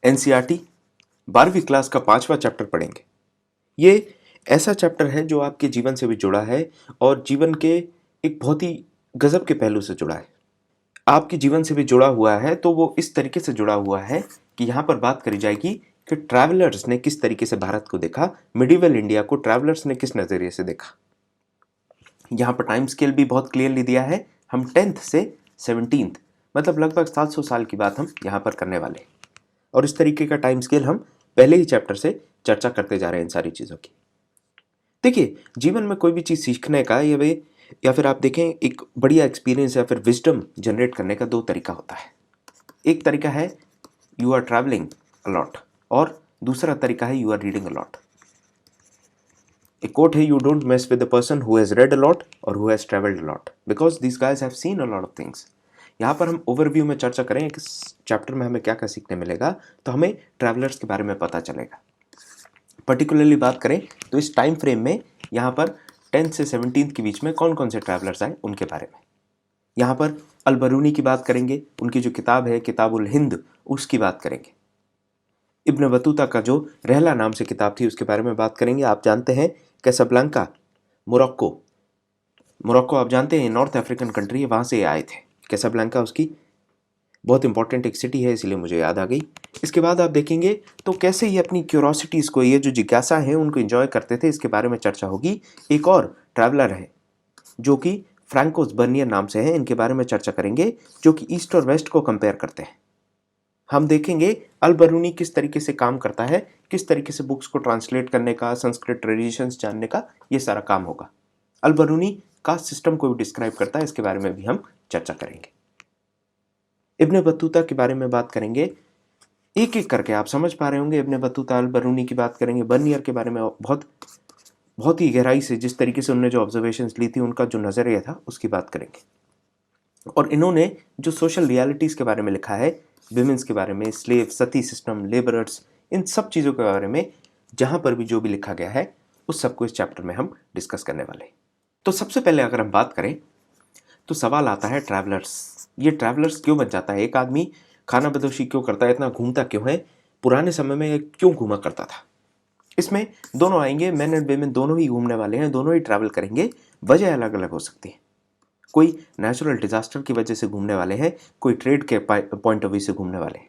NCERT 12वीं class का 5वां चैप्टर पढ़ेंगे। ये ऐसा चैप्टर है जो आपके जीवन से भी जुड़ा है और जीवन के एक बहुत ही गजब के पहलू से जुड़ा है। आपके जीवन से भी जुड़ा हुआ है, तो वो इस तरीके से जुड़ा हुआ है कि यहाँ पर बात करी जाएगी कि ट्रैवलर्स ने किस तरीके से भारत को देखा, मिडिवल इंडिया को ट्रैवलर्स ने किस नज़रिए से देखा। यहाँ पर टाइम स्केल भी बहुत क्लियरली दिया है। हम 10th से 17th मतलब लगभग 700 साल की बात हम यहाँ पर करने वाले हैं, और इस तरीके का टाइम स्केल हम पहले ही चैप्टर से चर्चा करते जा रहे हैं इन सारी चीज़ों की। देखिए, जीवन में कोई भी चीज़ सीखने का या फिर आप देखें एक बढ़िया एक्सपीरियंस या फिर विजडम जनरेट करने का दो तरीका होता है। एक तरीका है यू आर ट्रैवलिंग अलॉट, और दूसरा तरीका है यू आर रीडिंग अलॉट। एक कोट है, you don't mess with the person who has read a lot और who has travelled a lot because these guys have seen a lot of things. यहाँ पर हम ओवरव्यू में चर्चा करें कि इस चैप्टर में हमें क्या क्या सीखने मिलेगा, तो हमें ट्रैवलर्स के बारे में पता चलेगा। पर्टिकुलरली बात करें तो इस टाइम फ्रेम में यहाँ पर 10th से 17th के बीच में कौन कौन से ट्रैवलर्स आए उनके बारे में। यहाँ पर अल बरूनी की बात करेंगे, उनकी जो किताब है किताबुल हिंद उसकी बात करेंगे। इब्न बतूता का जो रहला नाम से किताब थी उसके बारे में बात करेंगे। आप जानते हैं कैसाब्लांका, मोरक्को आप जानते हैं नॉर्थ अफ्रीकन कंट्री है, वहाँ से आए थे। कैसाब्लांका उसकी बहुत इंपॉर्टेंट एक सिटी है, इसलिए मुझे याद आ गई। इसके बाद आप देखेंगे तो कैसे ये अपनी क्यूरोसिटीज़ को, ये जो जिज्ञासा है उनको एंजॉय करते थे, इसके बारे में चर्चा होगी। एक और ट्रैवलर है जो कि फ्रैंकोस बर्नियर नाम से है, इनके बारे में चर्चा करेंगे, जो कि ईस्ट और वेस्ट को कंपेयर करते हैं। हम देखेंगे अल बरूनी किस तरीके से काम करता है, किस तरीके से बुक्स को ट्रांसलेट करने का, संस्कृत ट्रेडिशंस जानने का, ये सारा काम होगा। अल बरूनी का सिस्टम को भी डिस्क्राइब करता है, इसके बारे में भी हम चर्चा करेंगे। इब्न बतूता के बारे में बात करेंगे, एक एक करके आप समझ पा रहे होंगे। इब्न बतूता, अल बरूनी की बात करेंगे, बर्नियर के बारे में बहुत ही गहराई से जिस तरीके से उन्होंने जो ऑब्जर्वेशंस ली थी, उनका जो नज़रिया था उसकी बात करेंगे। और इन्होंने जो सोशल रियलिटीज़ के बारे में लिखा है, विमेंस के बारे में, स्लेव, सती सिस्टम, लेबरर्स, इन सब चीज़ों के बारे में जहाँ पर भी जो भी लिखा गया है उस सबको इस चैप्टर में हम डिस्कस करने वाले हैं। तो सबसे पहले अगर हम बात करें तो सवाल आता है ट्रैवलर्स। ये ट्रैवलर्स क्यों बन जाता है? एक आदमी खाना बदोशी क्यों करता है, इतना घूमता क्यों है, पुराने समय में क्यों घूमा करता था? इसमें दोनों आएंगे, मेन एंड वेमेन दोनों ही घूमने वाले हैं, दोनों ही ट्रैवल करेंगे। वजह अलग अलग हो सकती है। कोई नेचुरल डिजास्टर की वजह से घूमने वाले हैं, कोई ट्रेड के पॉइंट ऑफ व्यू से घूमने वाले हैं।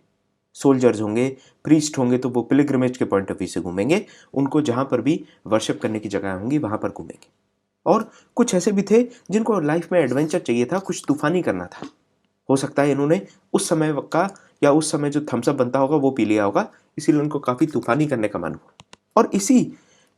सोल्जर्स होंगे, प्रीस्ट होंगे तो वो पिलग्रिमेज के पॉइंट ऑफ व्यू से घूमेंगे, उनको जहाँ पर भी वर्शिप करने की जगह होंगी वहाँ पर घूमेंगे। और कुछ ऐसे भी थे जिनको लाइफ में एडवेंचर चाहिए था, कुछ तूफानी करना था। हो सकता है इन्होंने उस समय का या उस समय जो थम्सअप बनता होगा वो पी लिया होगा, इसीलिए उनको काफ़ी तूफानी करने का मन हुआ। और इसी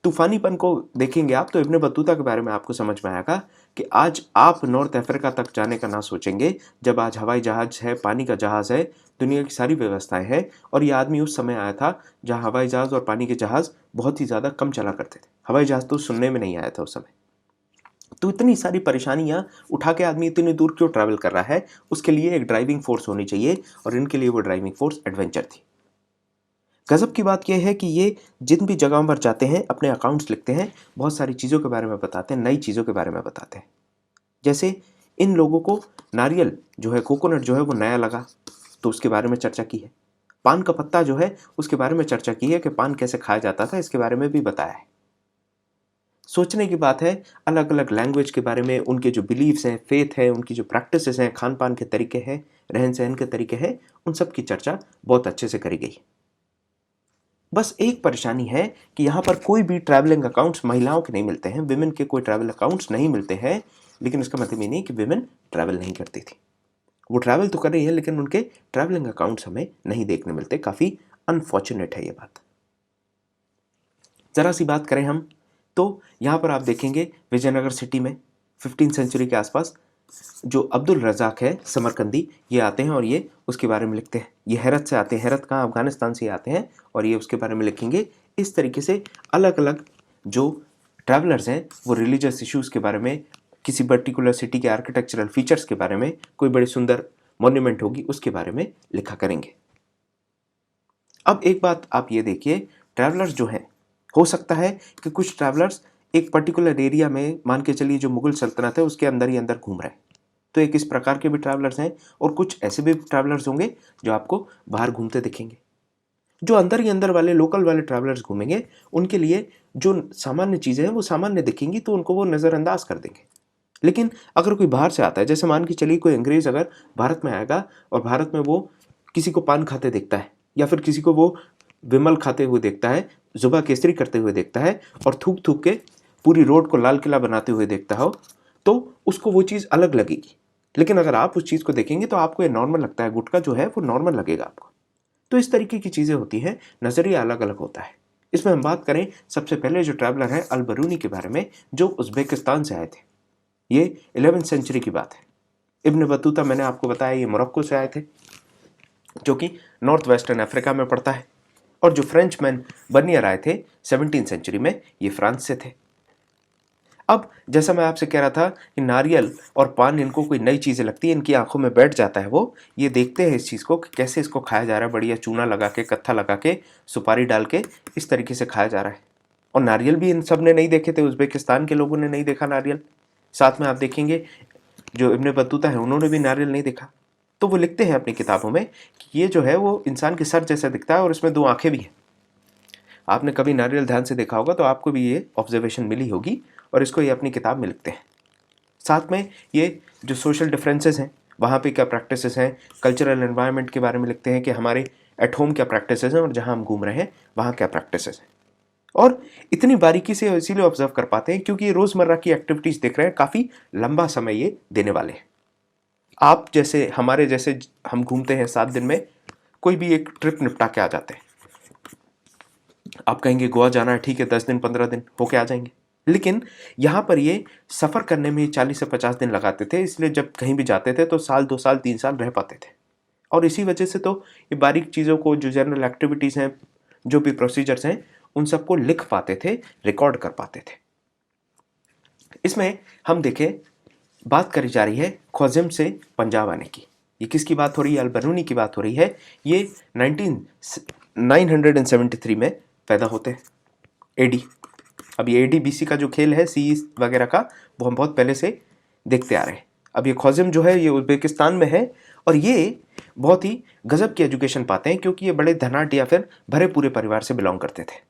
तूफानीपन को देखेंगे आप तो इब्न बतूता के बारे में आपको समझ में आएगा कि आज आप नॉर्थ अफ्रीका तक जाने का ना सोचेंगे, जब आज हवाई जहाज़ है, पानी का जहाज़ है, दुनिया की सारी व्यवस्थाएं हैं। और ये आदमी उस समय आया था जहाँ हवाई जहाज़ और पानी के जहाज़ बहुत ही ज़्यादा कम चला करते थे। हवाई जहाज़ तो सुनने में नहीं आया था उस समय। तो इतनी सारी परेशानियां उठा के आदमी इतनी दूर क्यों ट्रैवल कर रहा है, उसके लिए एक ड्राइविंग फोर्स होनी चाहिए, और इनके लिए वो ड्राइविंग फोर्स एडवेंचर थी। गजब की बात यह है कि ये जिन भी जगहों पर जाते हैं अपने अकाउंट्स लिखते हैं, बहुत सारी चीज़ों के बारे में बताते हैं, नई चीज़ों के बारे में बताते हैं। जैसे इन लोगों को नारियल जो है, कोकोनट जो है वो नया लगा तो उसके बारे में चर्चा की है। पान का पत्ता जो है उसके बारे में चर्चा की है कि पान कैसे खाया जाता था, इसके बारे में भी बताया है। सोचने की बात है, अलग अलग लैंग्वेज के बारे में, उनके जो बिलीव्स हैं, फेथ है, उनकी जो प्रैक्टिसेस हैं, खान पान के तरीके हैं, रहन सहन के तरीके हैं, उन सब की चर्चा बहुत अच्छे से करी गई। बस एक परेशानी है कि यहाँ पर कोई भी ट्रैवलिंग अकाउंट्स महिलाओं के नहीं मिलते हैं, विमेन के कोई ट्रैवल अकाउंट्स नहीं मिलते हैं। लेकिन इसका मतलब ये नहीं कि विमेन ट्रैवल नहीं करती थी, वो ट्रैवल तो कर रही है, लेकिन उनके ट्रैवलिंग अकाउंट्स हमें नहीं देखने मिलते। काफ़ी अनफॉर्चुनेट है ये बात। ज़रा सी बात करें हम तो यहाँ पर आप देखेंगे विजयनगर सिटी में 15th सेंचुरी के आसपास जो अब्दुल रज़ाक है समरकंदी, ये आते हैं और ये उसके बारे में लिखते हैं। ये हेरत से आते हैं, हेरत कहाँ, अफगानिस्तान से आते हैं, और ये उसके बारे में लिखेंगे। इस तरीके से अलग अलग जो ट्रैवलर्स हैं वो रिलीजियस इश्यूज़ के बारे में, किसी पर्टिकुलर सिटी के आर्किटेक्चरल फीचर्स के बारे में, कोई बड़ी सुंदर मॉन्यूमेंट होगी उसके बारे में लिखा करेंगे। अब एक बात आप ये देखिए, ट्रैवलर्स जो हैं, हो सकता है कि कुछ ट्रैवलर्स एक पर्टिकुलर एरिया में, मान के चलिए जो मुगल सल्तनत है उसके अंदर ही अंदर घूम रहे हैं, तो एक इस प्रकार के भी ट्रैवलर्स हैं। और कुछ ऐसे भी ट्रैवलर्स होंगे जो आपको बाहर घूमते दिखेंगे। जो अंदर ही अंदर वाले लोकल वाले ट्रैवलर्स घूमेंगे उनके लिए जो सामान्य चीज़ें हैं वो सामान्य दिखेंगी, तो उनको वो नज़रअंदाज कर देंगे। लेकिन अगर कोई बाहर से आता है, जैसे मान के चलिए कोई अंग्रेज़ अगर भारत में आएगा और भारत में वो किसी को पान खाते देखता है, या फिर किसी को वो विमल खाते हुए देखता है, जुबा केसरी करते हुए देखता है, और थूक थूक के पूरी रोड को लाल किला बनाते हुए देखता हो, तो उसको वो चीज़ अलग लगेगी। लेकिन अगर आप उस चीज़ को देखेंगे तो आपको ये नॉर्मल लगता है, गुटखा जो है वो नॉर्मल लगेगा आपको। तो इस तरीके की चीज़ें होती हैं, नज़रिया अलग अलग होता है। इसमें हम बात करें सबसे पहले जो ट्रैवलर है अल बरूनी के बारे में, जो उज़्बेकिस्तान से आए थे। ये 11वीं सेंचुरी की बात है। इब्न बतूता मैंने आपको बताया ये मोरक्को से आए थे, जो कि नॉर्थ वेस्टर्न अफ्रीका में पड़ता है। और जो फ्रेंचमैन बर्नियर आए थे 17वीं सेंचुरी में, ये फ्रांस से थे। अब जैसा मैं आपसे कह रहा था कि नारियल और पान इनको कोई नई चीज़ें लगती है, इनकी आंखों में बैठ जाता है, वो ये देखते हैं इस चीज़ को कि कैसे इसको खाया जा रहा है, बढ़िया चूना लगा के, कत्था लगा के, सुपारी डाल के इस तरीके से खाया जा रहा है। और नारियल भी इन सब ने नहीं देखे थे, उज़्बेकिस्तान के लोगों ने नहीं देखा नारियल। साथ में आप देखेंगे जो इब्न बतूता है उन्होंने भी नारियल नहीं देखा। तो वो लिखते हैं अपनी किताबों में कि ये जो है वो इंसान के सर जैसा दिखता है और इसमें 2 आंखें भी हैं। आपने कभी नारियल ध्यान से देखा होगा तो आपको भी ये ऑब्जर्वेशन मिली होगी, और इसको ये अपनी किताब में लिखते हैं। साथ में ये जो सोशल डिफरेंसेस हैं, वहाँ पे क्या प्रैक्टिसेस हैं, कल्चरल एनवायरनमेंट के बारे में लिखते हैं कि हमारे एट होम क्या प्रैक्टिसेस हैं और जहाँ हम घूम रहे हैं वहाँ क्या प्रैक्टिसेस हैं। और इतनी बारीकी से इसीलिए ऑब्जर्व कर पाते हैं क्योंकि ये रोज़मर्रा की एक्टिविटीज़ देख रहे हैं, काफ़ी लंबा समय ये देने वाले हैं। आप जैसे हमारे जैसे हम घूमते हैं 7 दिन में, कोई भी एक ट्रिप निपटा के आ जाते हैं। आप कहेंगे गोवा जाना है, ठीक है 10 दिन 15 दिन होके आ जाएंगे। लेकिन यहाँ पर ये सफ़र करने में 40 से 50 दिन लगाते थे, इसलिए जब कहीं भी जाते थे तो साल 2 साल 3 साल रह पाते थे। और इसी वजह से तो ये बारीक चीज़ों को, जो जनरल एक्टिविटीज़ हैं, जो भी प्रोसीजर्स हैं, उन सबको लिख पाते थे, रिकॉर्ड कर पाते थे। इसमें हम देखें, बात करी जा रही है ख्वारिज़्म से पंजाब आने की। ये किसकी बात हो रही है? अल बरूनी की बात हो रही है। ये 973 में पैदा होते हैं, एडी। अब ये एडी बीसी का जो खेल है सी वगैरह का, वो हम बहुत पहले से देखते आ रहे हैं। अब ये ख्वारिज़्म जो है ये उज़्बेकिस्तान में है, और ये बहुत ही गजब की एजुकेशन पाते हैं क्योंकि ये बड़े धनाढ्य या फिर भरे पूरे परिवार से बिलोंग करते थे।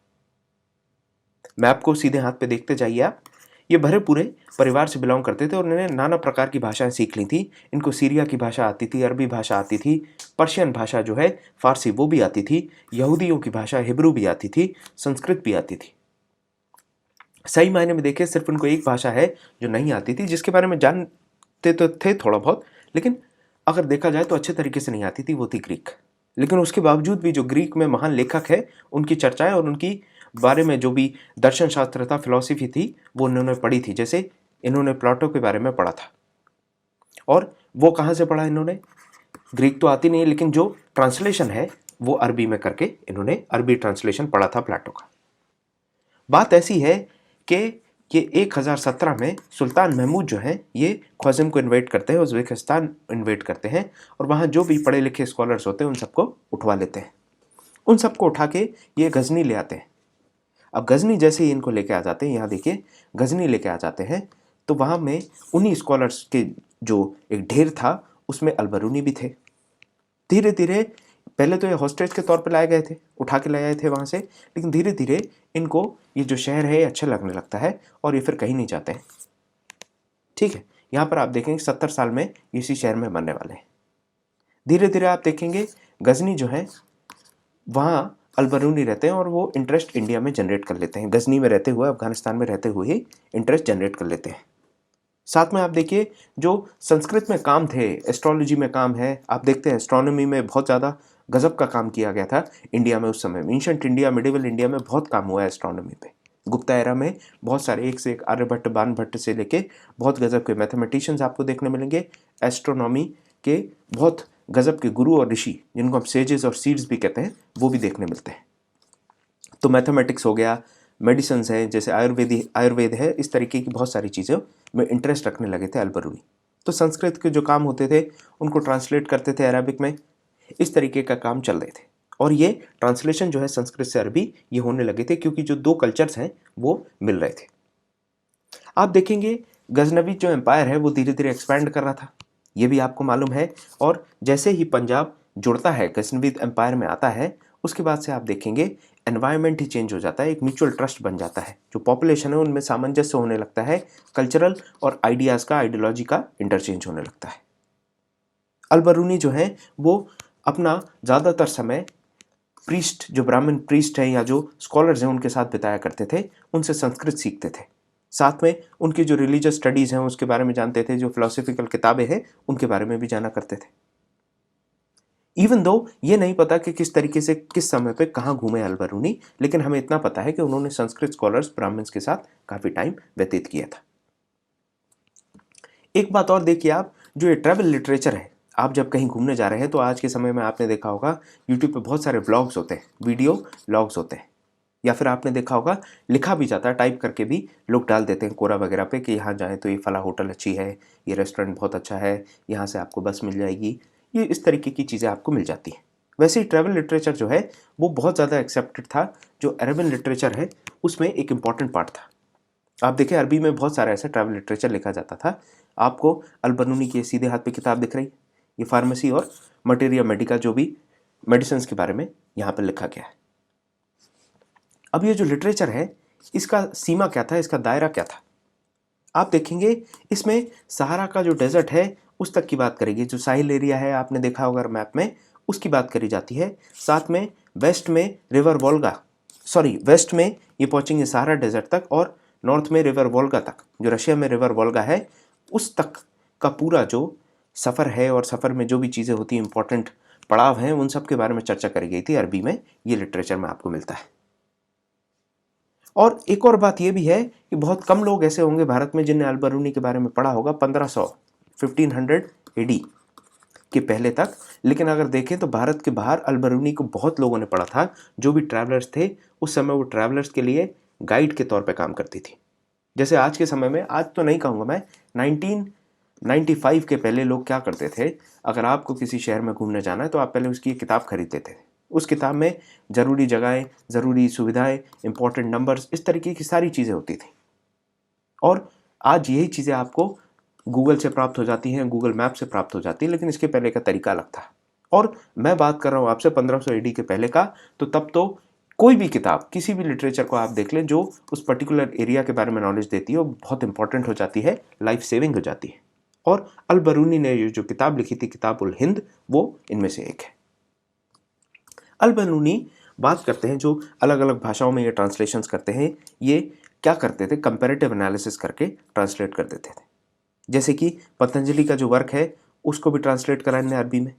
मैप को सीधे हाथ पे देखते जाइए आप। ये भरे पूरे परिवार से बिलोंग करते थे और इन्होंने नाना प्रकार की भाषाएं सीख ली थी। इनको सीरिया की भाषा आती थी, अरबी भाषा आती थी, पर्शियन भाषा जो है फारसी वो भी आती थी, यहूदियों की भाषा हिब्रू भी आती थी, संस्कृत भी आती थी। सही मायने में देखें सिर्फ उनको एक भाषा है जो नहीं आती थी, जिसके बारे में जानते तो थे थोड़ा बहुत, लेकिन अगर देखा जाए तो अच्छे तरीके से नहीं आती थी, वो थी ग्रीक। लेकिन उसके बावजूद भी जो ग्रीक में महान लेखक है उनकी चर्चाएं और उनकी बारे में जो भी दर्शन शास्त्र था, फिलॉसफी थी, वो उन्होंने पढ़ी थी। जैसे इन्होंने प्लाटो के बारे में पढ़ा था, और वो कहाँ से पढ़ा इन्होंने? ग्रीक तो आती नहीं, लेकिन जो ट्रांसलेशन है वो अरबी में करके इन्होंने अरबी ट्रांसलेशन पढ़ा था प्लाटो का। बात ऐसी है कि ये 1017 में सुल्तान महमूद जो हैं ये ख्वारिज़्म को इन्वाइट करते हैं, उज़्बेकिस्तान इन्वाइट करते हैं, और वहाँ जो भी पढ़े लिखे स्कॉलर्स होते हैं उन सबको उठवा लेते हैं। उन सबको उठा के ये गजनी ले आते हैं। अब गजनी जैसे ही इनको लेके आ जाते हैं, यहाँ देखिए गजनी लेके आ जाते हैं, तो वहाँ में उन्हीं स्कॉलर्स के जो एक ढेर था उसमें अल बरूनी भी थे। धीरे धीरे पहले तो ये हॉस्टेज के तौर पे लाए गए थे, उठा के लाए आए थे वहाँ से, लेकिन धीरे धीरे इनको ये जो शहर है अच्छा लगने लगता है और ये फिर कहीं नहीं जाते हैं। ठीक है, यहाँ पर आप देखेंगे 70 साल में इसी शहर में मरने वाले हैं। धीरे धीरे आप देखेंगे गजनी जो है वहाँ अल बरूनी रहते हैं और वो इंटरेस्ट इंडिया में जनरेट कर लेते हैं। गजनी में रहते हुए, अफगानिस्तान में रहते हुए ही इंटरेस्ट जनरेट कर लेते हैं। साथ में आप देखिए जो संस्कृत में काम थे, एस्ट्रोलॉजी में काम है, आप देखते हैं एस्ट्रोनॉमी में बहुत ज़्यादा गजब का काम किया गया था इंडिया में उस समय। एंशिएंट इंडिया, मिडिवल इंडिया में बहुत काम हुआ है एस्ट्रोनॉमी पे। गुप्ता एरा में बहुत सारे, एक से एक, आर्यभट्ट, बाणभट्ट से लेके बहुत गजब के मैथमेटिशियंस आपको देखने मिलेंगे। एस्ट्रोनॉमी के बहुत गजब के गुरु और ऋषि, जिनको हम सेजेस और सीड्स भी कहते हैं, वो भी देखने मिलते हैं। तो मैथमेटिक्स हो गया, मेडिसिन है, जैसे आयुर्वेद है, इस तरीके की बहुत सारी चीज़ों में इंटरेस्ट रखने लगे थे अल बरूनी। तो संस्कृत के जो काम होते थे उनको ट्रांसलेट करते थे अरबिक में, इस तरीके का काम चल रहे थे। और ये ट्रांसलेशन जो है संस्कृत से अरबी ये होने लगे थे क्योंकि जो 2 कल्चर्स हैं वो मिल रहे थे। आप देखेंगे गजनवी जो एम्पायर है वो धीरे धीरे एक्सपैंड कर रहा था, ये भी आपको मालूम है। और जैसे ही पंजाब जुड़ता है, गजनवी एम्पायर में आता है, उसके बाद से आप देखेंगे एनवायरनमेंट ही चेंज हो जाता है, एक म्यूचुअल ट्रस्ट बन जाता है, जो पॉपुलेशन है उनमें सामंजस्य होने लगता है, कल्चरल और आइडियाज़ का, आइडियोलॉजी का इंटरचेंज होने लगता है। अल-बरूनी जो है वो अपना ज़्यादातर समय प्रीस्ट, जो ब्राह्मण प्रीस्ट हैं या जो स्कॉलर्स हैं उनके साथ बिताया करते थे, उनसे संस्कृत सीखते थे। साथ में उनकी जो रिलीजियस स्टडीज़ हैं उसके बारे में जानते थे, जो फिलोसॉफिकल किताबें हैं उनके बारे में भी जाना करते थे। इवन दो ये नहीं पता कि किस तरीके से किस समय पे कहाँ घूमे अल-बरूनी, लेकिन हमें इतना पता है कि उन्होंने संस्कृत स्कॉलर्स ब्राह्मण्स के साथ काफ़ी टाइम व्यतीत किया था। एक बात और देखिए आप, जो ये ट्रैवल लिटरेचर है, आप जब कहीं घूमने जा रहे हैं तो आज के समय में आपने देखा होगा यूट्यूब पे बहुत सारे व्लॉग्स होते हैं, वीडियो व्लॉग्स होते हैं, या फिर आपने देखा होगा लिखा भी जाता है, टाइप करके भी लोग डाल देते हैं कोरा वगैरह पे कि यहाँ जाएँ तो ये फला होटल अच्छी है, ये रेस्टोरेंट बहुत अच्छा है, यहाँ से आपको बस मिल जाएगी, ये इस तरीके की चीज़ें आपको मिल जाती हैं। वैसे ही ट्रैवल लिटरेचर जो है वो बहुत ज़्यादा एक्सेप्टेड था, जो अरबियन लिटरेचर है उसमें एक इम्पॉर्टेंट पार्ट था। आप देखिए अरबी में बहुत सारा ऐसा ट्रैवल लिटरेचर लिखा जाता था। आपको अल-बरूनी की सीधे हाथ पे किताब दिख रही है, ये फार्मेसी और मटेरिया मेडिका, जो भी मेडिसिन के बारे में यहाँ पर लिखा गया है। अब ये जो लिटरेचर है इसका सीमा क्या था, इसका दायरा क्या था, आप देखेंगे इसमें सहारा का जो डेजर्ट है उस तक की बात करेगी, जो साहिल एरिया है आपने देखा होगा मैप में, उसकी बात करी जाती है। साथ में वेस्ट में रिवर वोल्गा, वेस्ट में ये पहुंचेंगे सहारा डेजर्ट तक, और नॉर्थ में रिवर वोल्गा तक, जो रशिया में रिवर वोल्गा है उस तक का पूरा जो सफ़र है, और सफ़र में जो भी चीज़ें होती हैं, इंपॉर्टेंट पड़ाव हैं, उन सब के बारे में चर्चा करी गई थी अरबी में, ये लिटरेचर में आपको मिलता है। और एक और बात ये भी है कि बहुत कम लोग ऐसे होंगे भारत में जिनने अल-बरूनी के बारे में पढ़ा होगा 1500 एडी के पहले तक, लेकिन अगर देखें तो भारत के बाहर अल-बरूनी को बहुत लोगों ने पढ़ा था। जो भी ट्रैवलर्स थे उस समय वो ट्रैवलर्स के लिए गाइड के तौर पे काम करती थी। जैसे आज के समय में, आज तो नहीं कहूँगा मैं, 1995 के पहले लोग क्या करते थे, अगर आपको किसी शहर में घूमने जाना है तो आप पहले उसकी एक किताब खरीद लेते थे। उस किताब में ज़रूरी जगहें, ज़रूरी सुविधाएं, इंपॉर्टेंट नंबर्स, इस तरीके की सारी चीज़ें होती थी। और आज यही चीज़ें आपको गूगल से प्राप्त हो जाती हैं, गूगल मैप से प्राप्त हो जाती है, लेकिन इसके पहले का तरीका अलग था। और मैं बात कर रहा हूँ आपसे 1500 एडी के पहले का, तो तब तो कोई भी किताब, किसी भी लिटरेचर को आप देख लें जो उस पर्टिकुलर एरिया के बारे में नॉलेज देती है, वो बहुत इंपॉर्टेंट हो जाती है, लाइफ सेविंग हो जाती है। और अल-बरूनी ने ये जो किताब लिखी थी, किताब उल हिंद, वो इनमें से एक है। अल-बरूनी बात करते हैं, जो अलग अलग भाषाओं में ये ट्रांसलेशंस करते हैं, ये क्या करते थे, कंपैरेटिव एनालिसिस करके ट्रांसलेट कर देते थे। जैसे कि पतंजलि का जो वर्क है उसको भी ट्रांसलेट करा इन्हें अरबी में।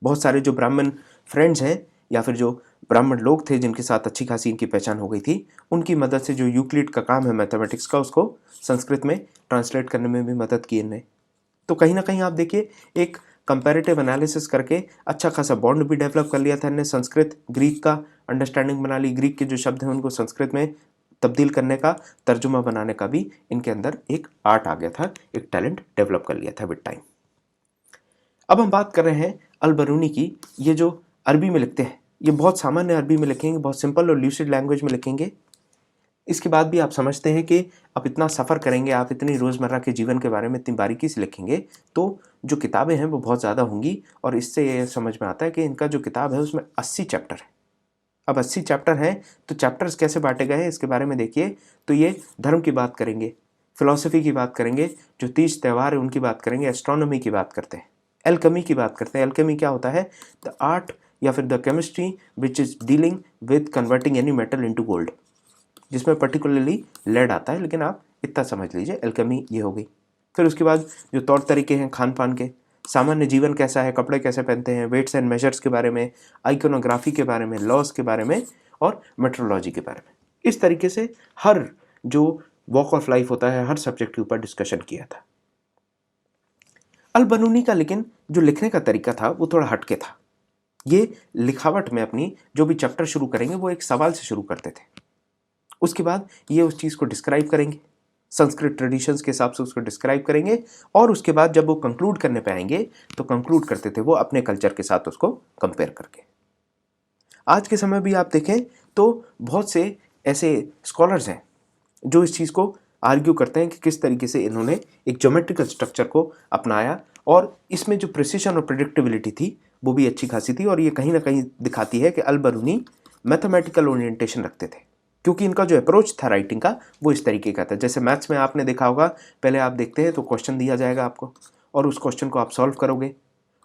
बहुत सारे जो ब्राह्मण फ्रेंड्स हैं या फिर जो ब्राह्मण लोग थे जिनके साथ अच्छी खासी इनकी पहचान हो गई थी, उनकी मदद से जो यूक्लिड का काम है मैथमेटिक्स का, उसको संस्कृत में ट्रांसलेट करने में भी मदद की इन्हें। तो कहीं ना कहीं आप देखिए एक कंपैरेटिव एनालिसिस करके अच्छा खासा बॉन्ड भी डेवलप कर लिया था इन्हें, संस्कृत ग्रीक का अंडरस्टैंडिंग बना ली, ग्रीक के जो शब्द हैं उनको संस्कृत में तब्दील करने का, तर्जुमा बनाने का भी इनके अंदर एक आर्ट आ गया था, एक टैलेंट डेवलप कर लिया था विद टाइम। अब हम बात कर रहे हैं अल-बरूनी की। ये जो अरबी में लिखते हैं ये बहुत सामान्य अरबी में लिखेंगे, बहुत सिंपल और ल्यूसिड लैंग्वेज में लिखेंगे। इसके बाद भी आप समझते हैं कि आप इतना सफ़र करेंगे, आप इतनी रोज़मर्रा के जीवन के बारे में इतनी बारीकी से लिखेंगे, तो जो किताबें हैं वो बहुत ज़्यादा होंगी। और इससे ये समझ में आता है कि इनका जो किताब है उसमें 80 चैप्टर है। अब 80 चैप्टर हैं तो चैप्टर्स कैसे बांटे गए हैं इसके बारे में देखिए। तो ये धर्म की बात करेंगे, फिलॉसफी की बात करेंगे, जो तीज त्यौहार है उनकी बात करेंगे, एस्ट्रोनॉमी की बात करते हैं, एल्केमी की बात करते हैं। एल्केमी क्या होता है, द आर्ट या फिर the chemistry which is dealing with converting any metal into gold, जिसमें पर्टिकुलरली लेड आता है, लेकिन आप इतना समझ लीजिए एल्केमी ये हो गई। फिर उसके बाद जो तौर तरीके हैं खान पान के, सामान्य जीवन कैसा है, कपड़े कैसे पहनते हैं, वेट्स एंड मेजर्स के बारे में, आइकोनोग्राफी के बारे में, लॉस के बारे में, और मेट्रोलॉजी के बारे में। इस तरीके से हर जो वॉक ऑफ लाइफ होता है, हर सब्जेक्ट के ऊपर डिस्कशन किया था। अल-बरूनी का लेकिन जो लिखने का तरीका था वो थोड़ा हटके था। ये लिखावट में अपनी जो भी चैप्टर शुरू करेंगे वो एक सवाल से शुरू करते थे। उसके बाद ये उस चीज़ को डिस्क्राइब करेंगे, संस्कृत ट्रेडिशंस के हिसाब से उसको डिस्क्राइब करेंगे, और उसके बाद जब वो कंक्लूड करने पे आएंगे तो कंक्लूड करते थे वो अपने कल्चर के साथ उसको कंपेयर करके। आज के समय भी आप देखें तो बहुत से ऐसे स्कॉलर्स हैं जो इस चीज़ को आर्ग्यू करते हैं कि किस तरीके से इन्होंने एक ज्योमेट्रिकल स्ट्रक्चर को अपनाया, और इसमें जो प्रिसिशन और प्रेडिक्टेबिलिटी थी वो भी अच्छी खासी थी, और ये कहीं ना कहीं दिखाती है कि अल बरूनी मैथमेटिकल ओरिएंटेशन रखते थे, क्योंकि इनका जो अप्रोच था राइटिंग का वो इस तरीके का था। जैसे मैथ्स में आपने देखा होगा, पहले आप देखते हैं तो क्वेश्चन दिया जाएगा आपको, और उस क्वेश्चन को आप सॉल्व करोगे,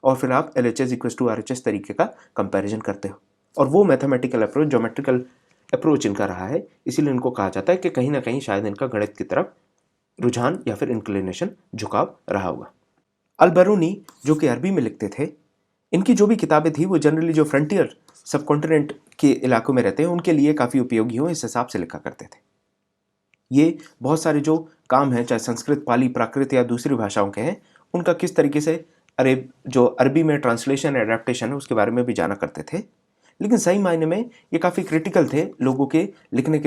और फिर आप LHS इक्वल्स टू RHS तरीके का कंपैरिजन करते हो, और वो मैथमेटिकल अप्रोच, ज्योमेट्रिकल अप्रोच इनका रहा है। इसीलिए इनको कहा जाता है कि कहीं ना कहीं शायद इनका गणित की तरफ रुझान या फिर इंक्लिनेशन, झुकाव रहा होगा। अल बरूनी जो कि अरबी में लिखते थे, इनकी जो भी किताबें थी वो जनरली जो फ्रंटियर सब कॉन्टिनेंट के इलाकों में रहते हैं उनके लिए काफ़ी उपयोगी हो, इस हिसाब से लिखा करते थे। ये बहुत सारे जो काम हैं, चाहे संस्कृत, पाली, प्राकृत या दूसरी भाषाओं के हैं, उनका किस तरीके से जो अरबी में ट्रांसलेशन एडेप्टेशन है उसके बारे में भी जाना करते थे। लेकिन सही मायने में ये काफ़ी क्रिटिकल थे लोगों के लिखने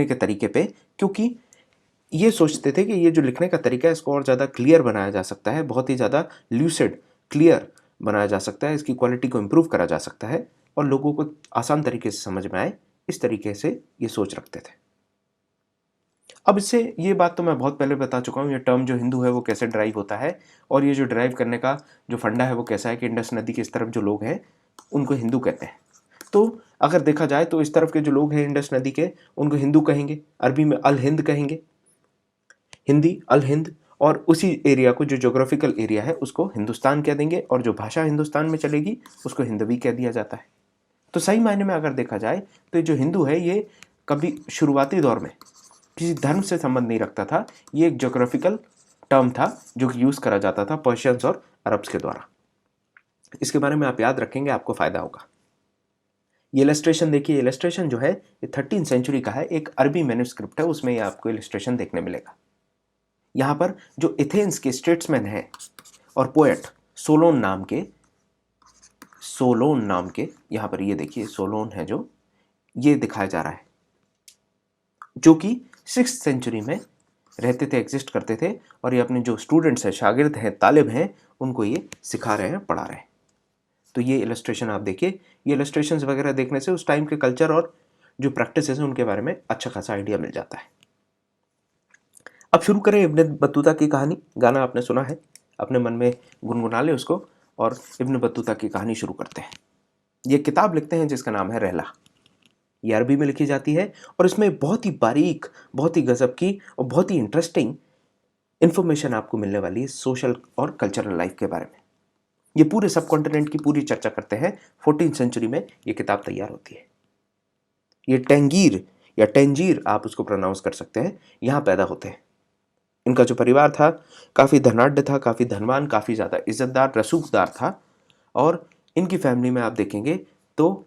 के तरीके पे, क्योंकि ये सोचते थे कि ये जो लिखने का तरीका है इसको और ज़्यादा क्लियर बनाया जा सकता है, बहुत ही ज़्यादा ल्यूसिड, क्लियर बनाया जा सकता है, इसकी क्वालिटी को इम्प्रूव करा जा सकता है और लोगों को आसान तरीके से समझ में आए, इस तरीके से ये सोच रखते थे। अब इससे ये बात तो मैं बहुत पहले बता चुका हूँ, ये टर्म जो हिंदू है वो कैसे ड्राइव होता है, और ये जो ड्राइव करने का जो फंडा है वो कैसा है कि इंडस नदी के इस तरफ जो लोग हैं उनको हिंदू कहते हैं। तो अगर देखा जाए तो इस तरफ के जो लोग हैं इंडस नदी के, उनको हिंदू कहेंगे, अरबी में अल हिंद कहेंगे, हिंदी अल हिंद, और उसी एरिया को जो जोग्राफिकल एरिया है उसको हिंदुस्तान कह देंगे, और जो भाषा हिंदुस्तान में चलेगी उसको हिंदवी कह दिया जाता है। तो सही मायने में अगर देखा जाए तो ये जो हिंदू है ये कभी शुरुआती दौर में किसी धर्म से संबंध नहीं रखता था, ये एक जोग्राफिकल टर्म था जो कि यूज़ करा जाता था पर्शियंस और अरब्स के द्वारा। इसके बारे में आप याद रखेंगे, आपको फायदा होगा। ये इलस्ट्रेशन देखिए, इलस्ट्रेशन जो है ये 13वीं सेंचुरी का है, एक अरबी मैन्युस्क्रिप्ट है, उसमें ये आपको इलस्ट्रेशन देखने मिलेगा। यहाँ पर जो एथेंस के स्टेट्समैन हैं और पोएट सोलोन नाम के यहाँ पर ये देखिए सोलोन है जो ये दिखाया जा रहा है, जो कि 6th सेंचुरी में रहते थे, एग्जिस्ट करते थे, और ये अपने जो स्टूडेंट्स हैं, शागिर्द हैं, तालिब हैं, उनको ये सिखा रहे हैं, पढ़ा रहे हैं। तो ये इलस्ट्रेशन आप देखिए, ये इलस्ट्रेशंस वगैरह देखने से उस टाइम के कल्चर और जो प्रैक्टिस है उनके बारे में अच्छा खासा आइडिया मिल जाता है। अब शुरू करें इब्न बतूता की कहानी। गाना आपने सुना है, अपने मन में गुनगुना ले उसको, और इब्न बतूता की कहानी शुरू करते हैं। ये किताब लिखते हैं जिसका नाम है रहला। ये अरबी में लिखी जाती है, और इसमें बहुत ही बारीक, बहुत ही गजब की और बहुत ही इंटरेस्टिंग इंफॉर्मेशन आपको मिलने वाली है सोशल और कल्चरल लाइफ के बारे में। ये पूरे सब कॉन्टिनेंट की पूरी चर्चा करते हैं। 14th सेंचुरी में ये किताब तैयार होती है। ये टेंगीर या टेंजीर आप उसको प्रोनाउंस कर सकते हैं, यहाँ पैदा होते हैं। इनका जो परिवार था काफ़ी धनाढ्य था, काफ़ी धनवान, काफ़ी ज़्यादा इज्जतदार, रसूखदार था, और इनकी फैमिली में आप देखेंगे तो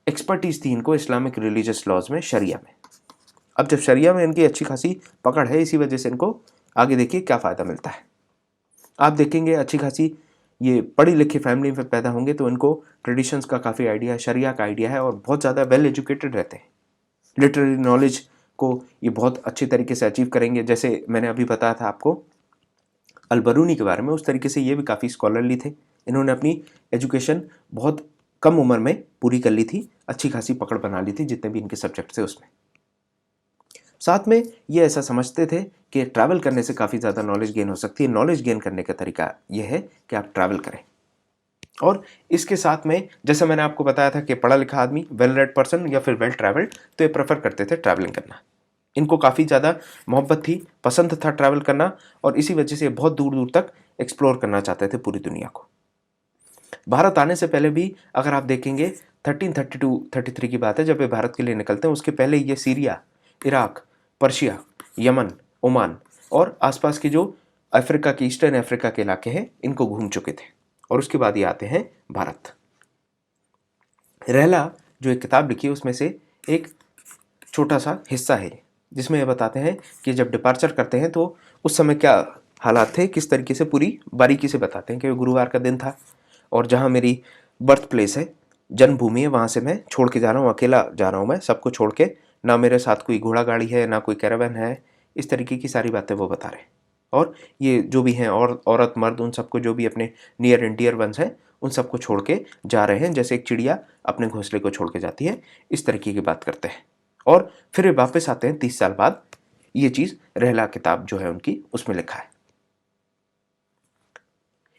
एक्सपर्टीज़ थी इनको इस्लामिक रिलीजियस लॉज में, शरिया में। अब जब शरिया में इनकी अच्छी खासी पकड़ है, इसी वजह से इनको आगे देखिए क्या फ़ायदा मिलता है। आप देखेंगे अच्छी खासी ये पढ़ी लिखी फैमिली में पैदा होंगे तो इनको ट्रेडिशंस का काफ़ी आइडिया है, शरिया का आइडिया है, और बहुत ज़्यादा वेल एजुकेटेड रहते हैं। लिटरेरी नॉलेज को ये बहुत अच्छी तरीके से अचीव करेंगे। जैसे मैंने अभी बताया था आपको अल बरूनी के बारे में, उस तरीके से ये भी काफ़ी स्कॉलरली थे। इन्होंने अपनी एजुकेशन बहुत कम उम्र में पूरी कर ली थी, अच्छी खासी पकड़ बना ली थी जितने भी इनके सब्जेक्ट थे उसमें। साथ में ये ऐसा समझते थे कि ट्रैवल करने से काफ़ी ज़्यादा नॉलेज गेन हो सकती है। नॉलेज गेन करने का तरीका ये है कि आप ट्रैवल करें, और इसके साथ में जैसे मैंने आपको बताया था कि पढ़ा लिखा आदमी, वेल रेड पर्सन या फिर वेल ट्रैवल्ड, तो ये प्रेफर करते थे ट्रैवलिंग करना। इनको काफ़ी ज़्यादा मोहब्बत थी, पसंद था ट्रैवल करना, और इसी वजह से बहुत दूर दूर तक एक्सप्लोर करना चाहते थे पूरी दुनिया को। भारत आने से पहले भी अगर आप देखेंगे 1332-33 की बात है जब ये भारत के लिए निकलते हैं, उसके पहले ये Syria, Iraq, Persia, Yemen, Oman और आसपास के जो अफ्रीका के, ईस्टर्न अफ्रीका के इलाके हैं, इनको घूम चुके थे, और उसके बाद ये आते हैं भारत। रहला जो एक किताब लिखी है उसमें से एक छोटा सा हिस्सा है जिसमें ये बताते हैं कि जब डिपार्चर करते हैं तो उस समय क्या हालात थे, किस तरीके से पूरी बारीकी से बताते हैं कि गुरुवार का दिन था, और जहाँ मेरी बर्थ प्लेस है, जन्मभूमि है, वहाँ से मैं छोड़ के जा रहा हूँ, अकेला जा रहा हूँ मैं, सबको छोड़ के, ना मेरे साथ कोई घोड़ा गाड़ी है, ना कोई कैरावैन है, इस तरीके की सारी बातें वो बता रहे हैं। और ये जो भी हैं और औरत मर्द, उन सबको जो भी अपने नियर एंड डियर वंस हैं उन सबको छोड़ के जा रहे हैं, जैसे एक चिड़िया अपने घोंसले को छोड़ के जाती है, इस तरीके की बात करते हैं। और फिर वापस आते हैं 30 साल बाद। ये चीज़ रहला किताब जो है उनकी उसमें लिखा है।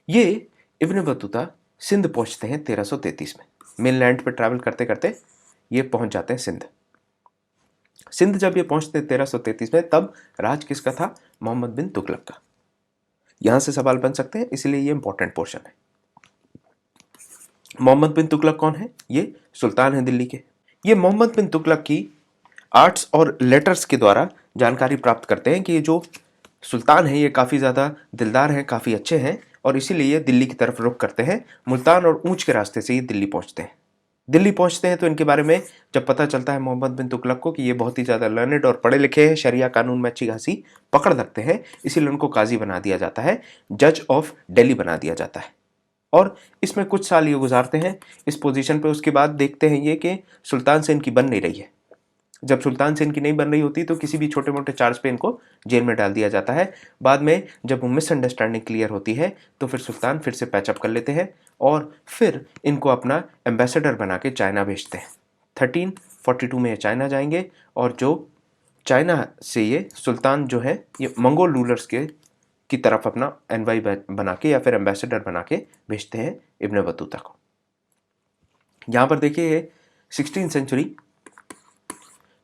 ये इब्न बतूता सिंध पहुंचते हैं 1333 में। मेनलैंड पर ट्रैवल करते करते ये पहुंच जाते हैं सिंध। सिंध जब ये पहुंचते हैं 1333 में, तब राज किसका था? मोहम्मद बिन तुगलक का। यहां से सवाल बन सकते हैं, इसलिए ये इंपॉर्टेंट पोर्शन है। मोहम्मद बिन तुगलक कौन है? ये सुल्तान है दिल्ली के। ये मोहम्मद बिन तुगलक की आर्ट्स और लेटर्स के द्वारा जानकारी प्राप्त करते हैं कि ये जो सुल्तान है ये काफ़ी ज़्यादा दिलदार हैं, काफ़ी अच्छे हैं, और इसीलिए ये दिल्ली की तरफ रुख करते हैं। मुल्तान और ऊंच के रास्ते से ये दिल्ली पहुंचते हैं। दिल्ली पहुंचते हैं तो इनके बारे में जब पता चलता है मोहम्मद बिन तुगलक को कि ये बहुत ही ज़्यादा लर्नेड और पढ़े लिखे हैं, शरिया कानून में अच्छी खासी पकड़ रखते हैं, इसीलिए उनको काजी बना दिया जाता है, जज ऑफ दिल्ली बना दिया जाता है। और इसमें कुछ साल ये गुजारते हैं इस पोजीशन पे। उसके बाद देखते हैं ये कि सुल्तान से इनकी बन नहीं रही है। जब सुल्तान से इनकी नहीं बन रही होती तो किसी भी छोटे मोटे चार्ज पे इनको जेल में डाल दिया जाता है। बाद में जब वो मिसअंडरस्टैंडिंग क्लियर होती है तो फिर सुल्तान फिर से पैचअप कर लेते हैं और फिर इनको अपना एम्बेसडर बना के चाइना भेजते हैं। 1342 में ये चाइना जाएंगे और जो चाइना से ये सुल्तान जो है ये मंगोल रूलर्स के की तरफ अपना एनवाई बना के या फिर एम्बेसडर बना के भेजते हैं इब्न बतूता को। यहाँ पर देखिए 16th सेंचुरी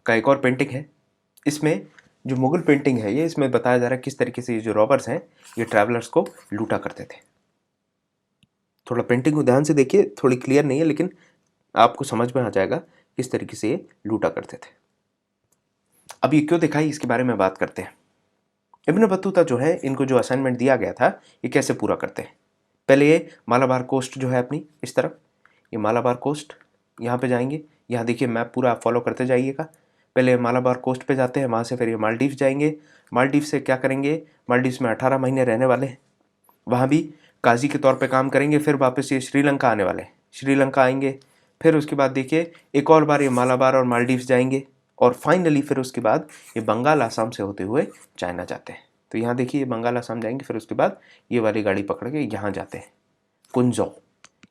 का एक और पेंटिंग है। इसमें जो मुगल पेंटिंग है ये इसमें बताया जा रहा है किस तरीके से ये जो रॉबर्स हैं ये ट्रैवलर्स को लूटा करते थे। थोड़ा पेंटिंग को ध्यान से देखिए, थोड़ी क्लियर नहीं है लेकिन आपको समझ में आ जाएगा किस तरीके से ये लूटा करते थे। अब ये क्यों दिखाई, इसके बारे में बात करते हैं। इब्न बतूता जो है इनको जो असाइनमेंट दिया गया था ये कैसे पूरा करते हैं। पहले ये मालाबार कोस्ट जो है अपनी इस तरफ, ये मालाबार कोस्ट यहाँ पे जाएंगे। यहाँ देखिए मैप पूरा आप फॉलो करते जाइएगा। पहले मालाबार कोस्ट पे जाते हैं, वहाँ से फिर ये मालदीव जाएंगे। मालदीव से क्या करेंगे, मालदीव में 18 महीने रहने वाले हैं, वहाँ भी काजी के तौर पे काम करेंगे। फिर वापस ये श्रीलंका आने वाले हैं, श्रीलंका आएंगे। फिर उसके बाद देखिए एक और बार ये मालाबार और मालदीव जाएंगे और फाइनली फिर उसके बाद ये बंगाल आसाम से होते हुए चाइना जाते हैं। तो यहाँ देखिए ये बंगाल आसाम जाएंगे, फिर उसके बाद ये वाली गाड़ी पकड़ के यहाँ जाते हैं कुंजो,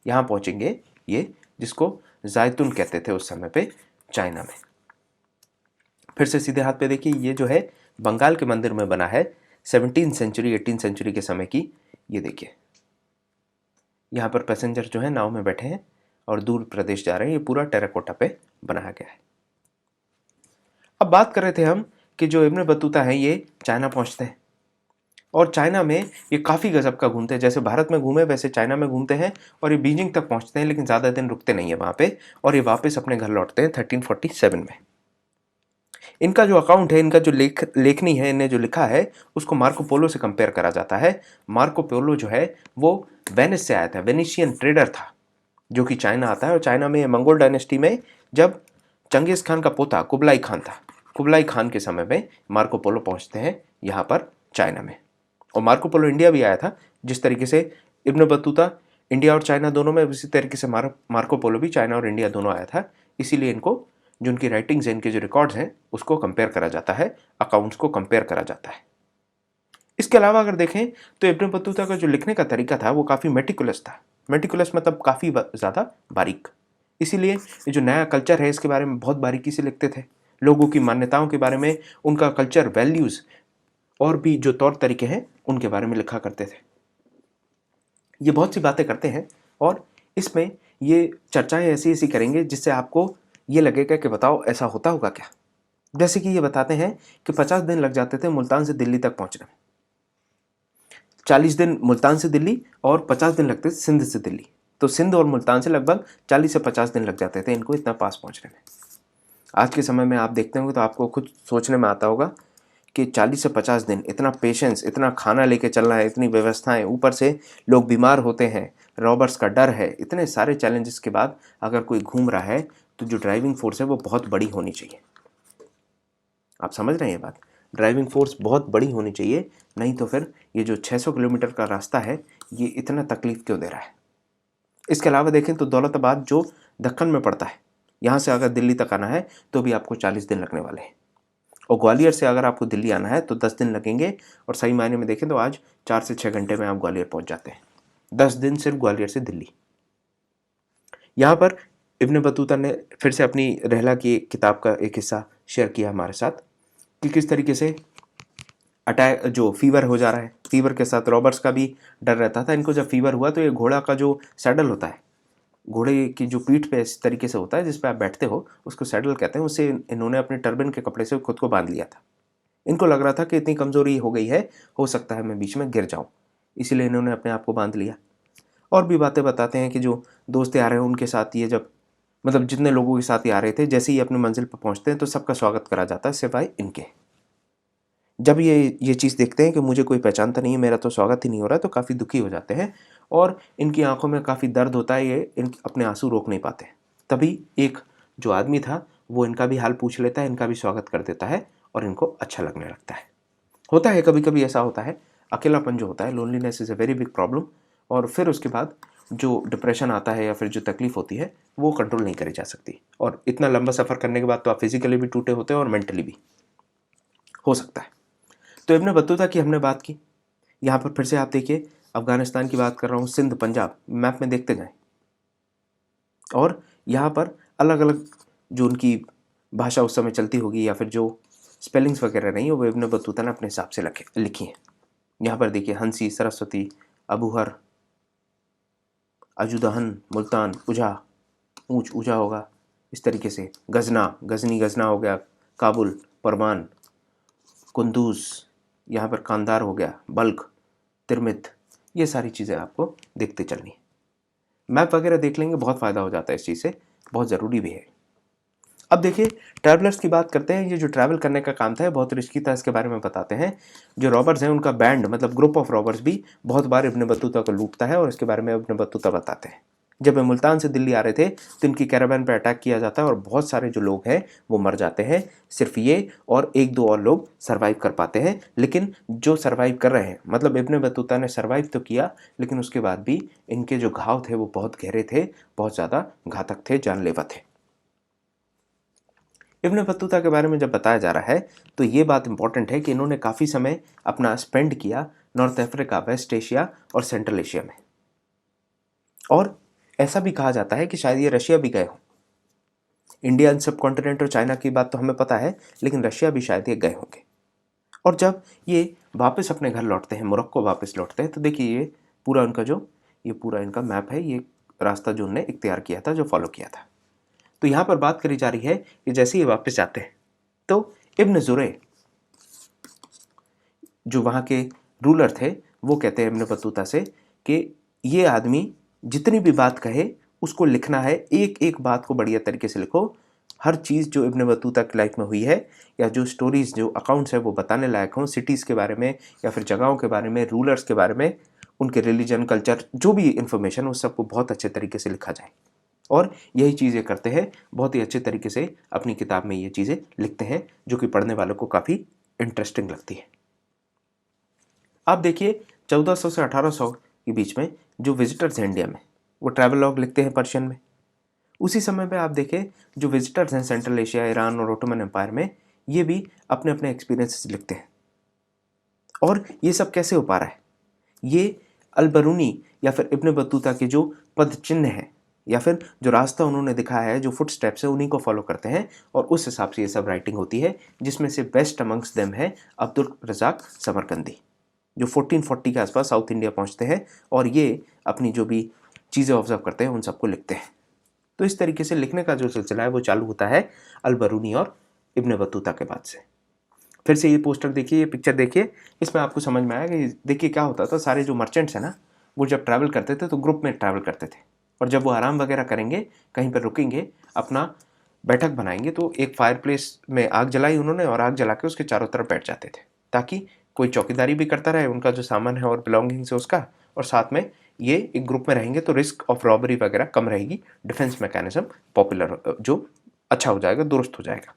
यहाँ पहुँचेंगे ये जिसको जायतुन कहते थे उस समय पे चाइना में। फिर से सीधे हाथ पे देखिए ये जो है बंगाल के मंदिर में बना है 17th सेंचुरी 18th सेंचुरी के समय की। ये देखिए यहाँ पर पैसेंजर जो है नाव में बैठे हैं और दूर प्रदेश जा रहे हैं। ये पूरा टेराकोटा पे बनाया गया है। अब बात कर रहे थे हम कि जो इब्न बतूता है ये चाइना पहुंचते हैं और चाइना में ये काफ़ी गजब का घूमते हैं। जैसे भारत में घूमे वैसे चाइना में घूमते हैं और ये बीजिंग तक पहुंचते हैं, लेकिन ज़्यादा दिन रुकते नहीं है वहाँ पे और ये वापस अपने घर लौटते हैं 1347 में। इनका जो अकाउंट है, इनका जो लेखनी है, इन्हें जो लिखा है उसको मार्को पोलो से कंपेयर करा जाता है। मार्को पोलो जो है वो वेनिस से आया था, वेनिशियन ट्रेडर था जो कि चाइना आता है। और चाइना में मंगोल डायनेस्टी में जब चंगेज़ खान का पोता कुबलाई खान था, कुबलाई खान के समय में मार्को पोलो पहुंचते हैं यहाँ पर चाइना में। और मार्को पोलो इंडिया भी आया था। जिस तरीके से इब्न बतूता इंडिया और चाइना दोनों में, उसी तरीके से मार्को पोलो भी चाइना और इंडिया दोनों आया था। इसीलिए इनको जो उनकी राइटिंग्स हैं, इनके जो रिकॉर्ड्स हैं उसको कंपेयर करा जाता है, अकाउंट्स को कंपेयर करा जाता है। इसके अलावा अगर देखें तो इब्न बतूता का जो लिखने का तरीका था वो काफ़ी मेटिकुलस था। मेटिकुलस मतलब काफ़ी ज़्यादा बारीक। इसीलिए ये जो नया कल्चर है इसके बारे में बहुत बारीकी से लिखते थे। लोगों की मान्यताओं के बारे में, उनका कल्चर, वैल्यूज़ और भी जो तौर तरीके हैं उनके बारे में लिखा करते थे। ये बहुत सी बातें करते हैं और इसमें ये चर्चाएं ऐसी ऐसी करेंगे जिससे आपको ये लगेगा कि बताओ ऐसा होता होगा क्या। जैसे कि ये बताते हैं कि 50 दिन लग जाते थे मुल्तान से दिल्ली तक पहुंचने में, 40 दिन मुल्तान से दिल्ली और 50 दिन लगते थे सिंध से दिल्ली। तो सिंध और मुल्तान से लगभग 40 से 50 दिन लग जाते थे इनको इतना पास पहुंचने में। आज के समय में आप देखते होंगे तो आपको खुद सोचने में आता होगा कि 40 से 50 दिन, इतना पेशेंस, इतना खाना लेके चलना है, इतनी व्यवस्थाएं, ऊपर से लोग बीमार होते हैं, रॉबर्स का डर है, इतने सारे चैलेंजेस के बाद अगर कोई घूम रहा है तो जो ड्राइविंग फोर्स है वो बहुत बड़ी होनी चाहिए। आप समझ रहे हैं ये बात, ड्राइविंग फोर्स बहुत बड़ी होनी चाहिए, नहीं तो फिर ये जो 600 किलोमीटर का रास्ता है ये इतना तकलीफ क्यों दे रहा है। इसके अलावा देखें तो दौलताबाद जो दक्कन में पड़ता है, यहाँ से अगर दिल्ली तक आना है तो भी आपको 40 दिन लगने वाले हैं। और ग्वालियर से अगर आपको दिल्ली आना है तो 10 दिन लगेंगे। और सही मायने में देखें तो आज 4 से 6 घंटे में आप ग्वालियर पहुंच जाते हैं। 10 दिन सिर्फ ग्वालियर से दिल्ली। यहाँ पर इब्न बतूता ने फिर से अपनी रहला की किताब का एक हिस्सा शेयर किया हमारे साथ कि किस तरीके से अटैक, जो फीवर हो जा रहा है, फीवर के साथ रॉबर्स का भी डर रहता था। इनको जब फीवर हुआ तो ये घोड़ा का जो सैडल होता है, घोड़े की जो पीठ पे इस तरीके से होता है जिस पे आप बैठते हो, उसको सैडल कहते हैं, उससे इन्होंने अपने टर्बन के कपड़े से खुद को बांध लिया था। इनको लग रहा था कि इतनी कमज़ोरी हो गई है, हो सकता है मैं बीच में गिर जाऊं, इसीलिए इन्होंने अपने आप को बांध लिया। और भी बातें बताते हैं कि जो दोस्त आ रहे हैं उनके साथ ये जब, मतलब जितने लोगों के साथ ये आ रहे थे, जैसे ही अपनी मंजिल पर पहुंचते हैं तो सबका स्वागत करा जाता है सिवाय इनके। जब ये चीज़ देखते हैं कि मुझे कोई पहचानता नहीं है, मेरा तो स्वागत ही नहीं हो रहा, तो काफ़ी दुखी हो जाते हैं और इनकी आंखों में काफ़ी दर्द होता है, ये अपने आंसू रोक नहीं पाते। तभी एक जो आदमी था वो इनका भी हाल पूछ लेता है, इनका भी स्वागत कर देता है और इनको अच्छा लगने लगता है। होता है कभी कभी ऐसा होता है, अकेलापन जो होता है, loneliness is a very big problem, और फिर उसके बाद जो डिप्रेशन आता है या फिर जो तकलीफ होती है वो कंट्रोल नहीं करी जा सकती, और इतना लंबा सफ़र करने के बाद तो आप फिजिकली भी टूटे होते हैं और मेंटली भी हो सकता है। तो इब्न बतूता की हमने बात की। यहाँ पर फिर से आप देखिए, अफगानिस्तान की बात कर रहा हूँ, सिंध, पंजाब, मैप में देखते जाएं, और यहाँ पर अलग अलग जो उनकी भाषा उस समय चलती होगी या फिर जो स्पेलिंग्स वगैरह नहीं है वो इब्न बतूता ने अपने हिसाब से लिखी हैं। यहाँ पर देखिए, हंसी, सरस्वती, अबूहर, अजुदहन, मुल्तान, उझा, ऊंच ऊंचा होगा इस तरीके से, गजना, गजनी, गजना हो गया, काबुल, परवान, कुंदूज, यहाँ पर कांदार हो गया, बल्ख, तिरमित, ये सारी चीज़ें आपको देखते चलनी है। मैप वगैरह देख लेंगे, बहुत फ़ायदा हो जाता है इस चीज़ से, बहुत ज़रूरी भी है। अब देखिए, ट्रैवलर्स की बात करते हैं। ये जो ट्रैवल करने का काम था बहुत रिस्की था, इसके बारे में बताते हैं। जो रॉबर्स हैं उनका बैंड, मतलब ग्रुप ऑफ रॉबर्स भी बहुत बार इब्न बतूता को लूटता है, और इसके बारे में इब्न बतूता बताते हैं। जब वे मुल्तान से दिल्ली आ रहे थे तो इनकी कैरावान पर अटैक किया जाता है और बहुत सारे जो लोग हैं वो मर जाते हैं। सिर्फ ये और एक दो और लोग सरवाइव कर पाते हैं, लेकिन जो सरवाइव कर रहे हैं, मतलब इब्न बतूता ने सरवाइव तो किया, लेकिन उसके बाद भी इनके जो घाव थे वो बहुत गहरे थे, बहुत ज़्यादा घातक थे, जानलेवा थे। इब्न बतूता के बारे में जब बताया जा रहा है तो ये बात इंपॉर्टेंट है कि इन्होंने काफ़ी समय अपना स्पेंड किया नॉर्थ अफ्रीका, वेस्ट एशिया और सेंट्रल एशिया में, और ऐसा भी कहा जाता है कि शायद ये रशिया भी गए हों। इंडिया सब कॉन्टिनेंट और चाइना की बात तो हमें पता है, लेकिन रशिया भी शायद ये गए होंगे। और जब ये वापस अपने घर लौटते हैं, मोरक्को वापस लौटते हैं, तो देखिए ये पूरा उनका जो, ये पूरा इनका मैप है, ये रास्ता जो उन्होंने इख्तियार किया था, जो फॉलो किया था। तो यहाँ पर बात करी जा रही है कि जैसे ये वापस जाते हैं तो इब्न जुरे जो वहाँ के रूलर थे वो कहते हैं इब्न बतूता से कि ये आदमी जितनी भी बात कहे उसको लिखना है, एक एक बात को बढ़िया तरीके से लिखो। हर चीज़ जो इब्न बतूता की लाइफ में हुई है या जो स्टोरीज़, जो अकाउंट्स है वो बताने लायक हों, सिटीज़ के बारे में या फिर जगहों के बारे में, रूलर्स के बारे में, उनके रिलीजन, कल्चर, जो भी इन्फॉर्मेशन उस सबको बहुत अच्छे तरीके से लिखा जाए। और यही चीज़ें करते हैं, बहुत ही अच्छे तरीके से अपनी किताब में ये चीज़ें लिखते हैं, जो कि पढ़ने वालों को काफ़ी इंटरेस्टिंग लगती है। आप देखिए 1400 से 1800 के बीच में जो विजिटर्स हैं इंडिया में वो ट्रैवल लॉग लिखते हैं पर्शियन में। उसी समय पे आप देखें जो विजिटर्स हैं सेंट्रल एशिया, ईरान और ओटोमन एम्पायर में, ये भी अपने अपने एक्सपीरियंसेस लिखते हैं। और ये सब कैसे हो पा रहा है? ये अल-बरूनी या फिर इब्न बतूता के जो पद चिन्ह हैं या फिर जो रास्ता उन्होंने दिखाया है, जो फुट स्टेप्स है, उन्हीं को फॉलो करते हैं और उस हिसाब से ये सब राइटिंग होती है, जिसमें से बेस्ट अमंग्स देम है अब्दुल रज़ाक समरकंदी, जो 1440 के आसपास साउथ इंडिया पहुंचते हैं और ये अपनी जो भी चीज़ें ऑब्जर्व करते हैं उन सबको लिखते हैं। तो इस तरीके से लिखने का जो सिलसिला है वो चालू होता है अल-बरूनी और इब्न बतूता के बाद से। फिर से ये पोस्टर देखिए, ये पिक्चर देखिए, इसमें आपको समझ में आएगा कि देखिए क्या होता था। सारे जो मर्चेंट्स हैं ना, वो जब ट्रैवल करते थे तो ग्रुप में ट्रैवल करते थे, और जब वो आराम वगैरह करेंगे, कहीं पर रुकेंगे, अपना बैठक बनाएंगे, तो एक फायर प्लेस में आग जलाई उन्होंने और आग जला के उसके चारों तरफ बैठ जाते थे, ताकि कोई चौकीदारी भी करता रहे उनका जो सामान है और बिलोंगिंग्स है उसका, और साथ में ये एक ग्रुप में रहेंगे तो रिस्क ऑफ रॉबरी वगैरह कम रहेगी, डिफेंस मैकेनिज्म पॉपुलर जो अच्छा हो जाएगा, दुरुस्त हो जाएगा।